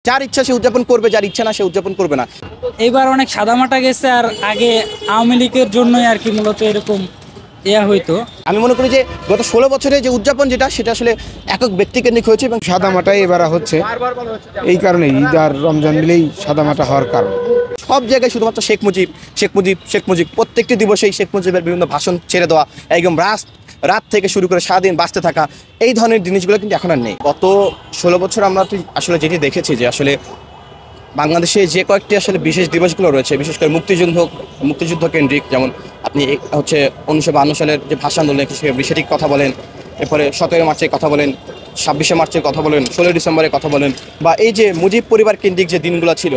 যার ইচ্ছা সে উদযাপন করবে, যার ইচ্ছা না সে উদযাপন করবে না। এবার অনেক সাদামাটা গেছে, আর আগে আওয়ামী লীগের জন্যই আর কি মূলত এরকম হইতো। আমি মনে করি যে গত 16 বছরে যে উদযাপন সেটা আসলে একক ব্যক্তিকেন্দ্রিক হয়েছে এবং সাদামাটাই এবার হচ্ছে। এই কারণে ঈদ আর রমজান মিলেই সাদামাটা হওয়ার কারণ। সব জায়গায় শুধুমাত্র শেখ মুজিব প্রত্যেকটি দিবসেই শেখ মুজিবের বিভিন্ন ভাষণ ছেড়ে দেওয়া, একদম রাত থেকে শুরু করে সারাদিন বাঁচতে থাকা, এই ধরনের জিনিসগুলো কিন্তু এখন আর নেই। গত 16 বছর আমরা আসলে যেটি দেখেছি যে আসলে বাংলাদেশে যে কয়েকটি আসলে বিশেষ দিবসগুলো রয়েছে, বিশেষ করে মুক্তিযুদ্ধ কেন্দ্রিক, যেমন আপনি হচ্ছে 1952 সালের যে ভাষা আন্দোলনের বিষয়টির কথা বলেন, এরপরে 17 মার্চের কথা বলেন, 26শে মার্চের কথা বলেন, 16 ডিসেম্বরের কথা বলেন, বা এই যে মুজিব পরিবার কেন্দ্রিক যে দিনগুলো ছিল,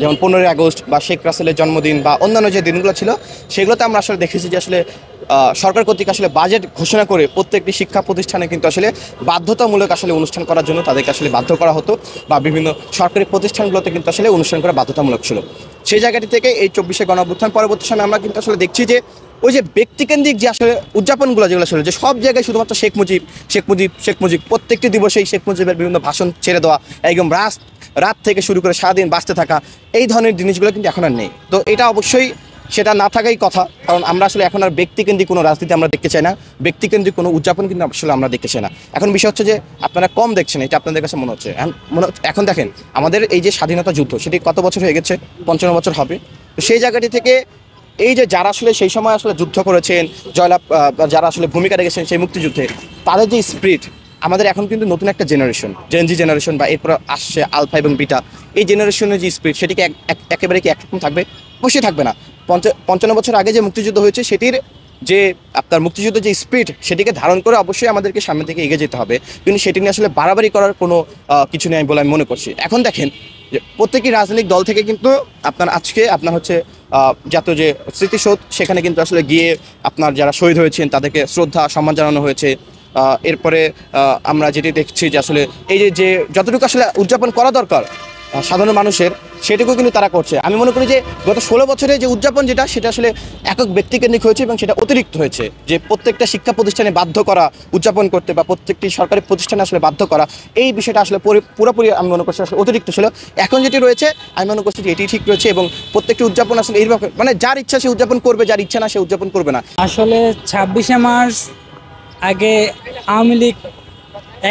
যেমন 15ই আগস্ট বা শেখ রাসেলের জন্মদিন বা অন্যান্য যে দিনগুলো ছিল, সেগুলোতে আমরা আসলে দেখেছি যে আসলে সরকার কর্তৃক আসলে বাজেট ঘোষণা করে প্রত্যেকটি শিক্ষা প্রতিষ্ঠানে কিন্তু আসলে বাধ্যতামূলক আসলে অনুষ্ঠান করার জন্য তাদেরকে আসলে বাধ্য করা হতো, বা বিভিন্ন সরকারি প্রতিষ্ঠানগুলোতে কিন্তু আসলে অনুষ্ঠান করা বাধ্যতামূলক ছিল। সেই জায়গাটি থেকে এই 24শে গণঅভ্যুত্থান পরবর্তী সময় আমরা কিন্তু আসলে দেখছি যে ওই যে ব্যক্তিকেন্দ্রিক যে আসলে উদযাপনগুলো যেগুলো ছিল, যে সব জায়গায় শুধুমাত্র শেখ মুজিব প্রত্যেকটি দিবসেই শেখ মুজিবের বিভিন্ন ভাষণ ছেড়ে দেওয়া, একদম রাত থেকে শুরু করে সারাদিন বাঁচতে থাকা, এই ধরনের জিনিসগুলো কিন্তু এখন আর নেই। তো এটা অবশ্যই সেটা না থাকাই কথা, কারণ আমরা আসলে এখন আর ব্যক্তিকেন্দ্রিক কোনো রাজনীতি আমরা দেখতে চাই না, ব্যক্তিকেন্দ্রিক কোনো উদযাপন কিন্তু আসলে আমরা দেখতে চাই না। এখন বিষয় হচ্ছে যে আপনারা কম দেখছেন, এটা আপনাদের কাছে মনে হচ্ছে। এখন দেখেন আমাদের এই যে স্বাধীনতা যুদ্ধ, সেটি কত বছর হয়ে গেছে? 55 বছর হবে। তো সেই জায়গাটি থেকে এই যে যারা আসলে সেই সময় আসলে যুদ্ধ করেছেন, জয়লাভ, যারা আসলে ভূমিকা রেখেছেন সেই মুক্তিযুদ্ধে, তাদের যে স্পিরিট, আমাদের এখন কিন্তু নতুন একটা জেনারেশন, জেনজি জেনারেশন, বা এরপর আসছে আলফা এবং বিটা, এই জেনারেশনের যে স্পিরিট, সেটিকে একেবারে কি একরকম থাকবে? অবশ্যই থাকবে না। 55 বছর আগে যে মুক্তিযুদ্ধ হয়েছে, সেটির যে আপনার মুক্তিযুদ্ধের যে স্পিরিট, সেটিকে ধারণ করে অবশ্যই আমাদেরকে সামনের দিকে এগিয়ে যেতে হবে, কিন্তু সেটি নিয়ে আসলে বাড়াবাড়ি করার কোনো কিছু নেই বলে আমি মনে করছি। এখন দেখেন যে প্রত্যেকটি রাজনৈতিক দল থেকে কিন্তু আপনার হচ্ছে জাতীয় যে স্মৃতিসৌধ, সেখানে কিন্তু আসলে গিয়ে আপনার যারা শহীদ হয়েছেন তাদেরকে শ্রদ্ধা সম্মান জানানো হয়েছে। এরপরে আমরা যেটি দেখছি যে আসলে এই যে যতটুকু আসলে উদযাপন করা দরকার সাধারণ মানুষের, সেটুকু কিন্তু তারা করছে। আমি মনে করি যে গত 16 বছরে যে উদযাপন সেটা আসলে একক ব্যক্তিকেন্দ্রিক হয়েছে এবং সেটা অতিরিক্ত হয়েছে, যে প্রত্যেকটা শিক্ষা প্রতিষ্ঠানে বাধ্য করা উদযাপন করতে, বা প্রত্যেকটি সরকারি প্রতিষ্ঠানে আসলে বাধ্য করা, এই বিষয়টা আসলে পুরোপুরি আমি মনে করছি আসলে অতিরিক্ত ছিল। এখন যেটি রয়েছে আমি মনে করছি যে এটি ঠিক রয়েছে, এবং প্রত্যেকটি উদযাপন আসলে এইভাবে, মানে যার ইচ্ছা সে উদযাপন করবে, যার ইচ্ছা না সে উদযাপন করবে না। আসলে 26শে মার্চ আগে আওয়ামী লীগ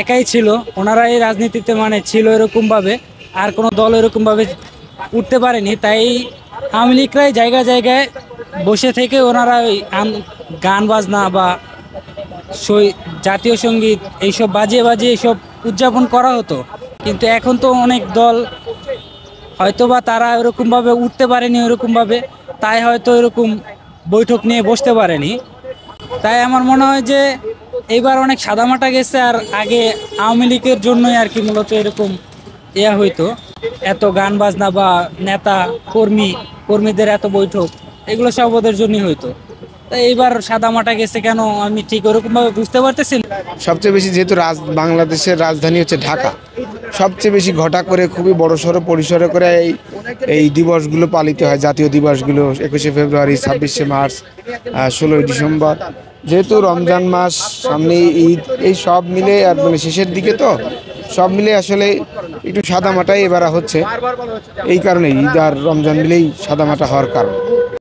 একাই ছিল, ওনারা এই রাজনীতিতে মানে ছিল এরকমভাবে, আর কোনো দল এরকমভাবে উঠতে পারেনি। তাই আওয়ামী লীগরাই জায়গায় জায়গায় বসে থেকে ওনারা ওই গান বাজনা বা জাতীয় সঙ্গীত এইসব বাজিয়ে এইসব উদযাপন করা হতো। কিন্তু এখন তো অনেক দল হয়তো বা তারা এরকমভাবে উঠতে পারেনি ওরকমভাবে, তাই হয়তো এরকম বৈঠক নিয়ে বসতে পারেনি। তাই আমার মনে হয় যে এইবার অনেক সাদামাটা গেছে, আর আগে আওয়ামী লীগের জন্যই আর কি মূলত এরকম হইতো, এত গান বাজনা বা নেতা কর্মীদের এত বৈঠক, এগুলো সব ওদের জন্যই হইতো। তাই এইবার সাদামাটা গেছে কেন আমি ঠিক ওরকমভাবে বুঝতে পারতেছি না। সবচেয়ে বেশি যেহেতু বাংলাদেশের রাজধানী হচ্ছে ঢাকা, সবচেয়ে বেশি ঘটা করে খুবই বড়সড় পরিসরে করে এই দিবসগুলো পালিত হয়, জাতীয় দিবসগুলো 21শে ফেব্রুয়ারি, 26শে মার্চ, 16ই ডিসেম্বর। যেহেতু রমজান মাস সামনে, ঈদ, এই সব মিলে আর মানে শেষের দিকে, তো সব মিলে আসলে একটু সাদামাটাই এবার হচ্ছে। এই কারণে ঈদ আর রমজান মিলেই সাদামাটা হওয়ার কারণ।